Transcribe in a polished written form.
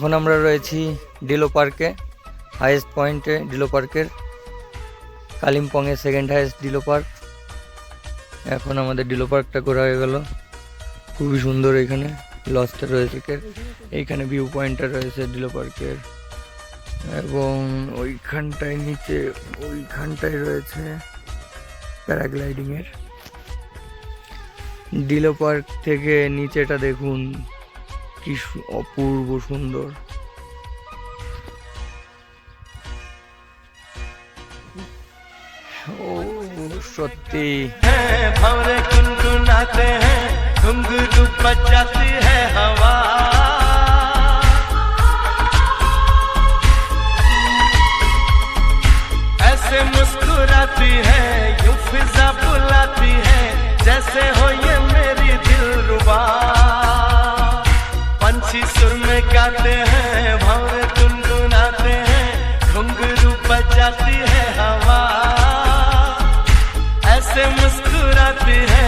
এখন আমরা রয়েছি ডিলো পার্কে, হাইয়েস্ট পয়েন্টে ডিলো পার্কের, কালিম্পংয়ের সেকেন্ড হাইয়েস্ট ডিলো পার্ক। এখন আমাদের ডিলো পার্কটা ঘোরা হয়ে গেল, খুবই সুন্দর। এখানে লজটা রয়েছে, এইখানে ভিউ পয়েন্টটা রয়েছে ডিলো পার্কের, এবং ওইখানটায় নিচে ওইখানটায় রয়েছে প্যারাগ্লাইডিংয়ের। ডিলো পার্ক থেকে নিচেটা দেখুন কি অপূর্ব সুন্দর। ও সত্যি भंवरे गुनगुनाते हैं, घुंघरू बजाती है हवा, ऐसे मुस्कुराती है यूं फिजा बुलाती है, जैसे हो ये मेरी दिलरुबा। पंछी सुर में गाते हैं, भंवरे गुनगुनाते हैं, घुंघरू बजाती है हवा, ऐसे मुस्कुराती है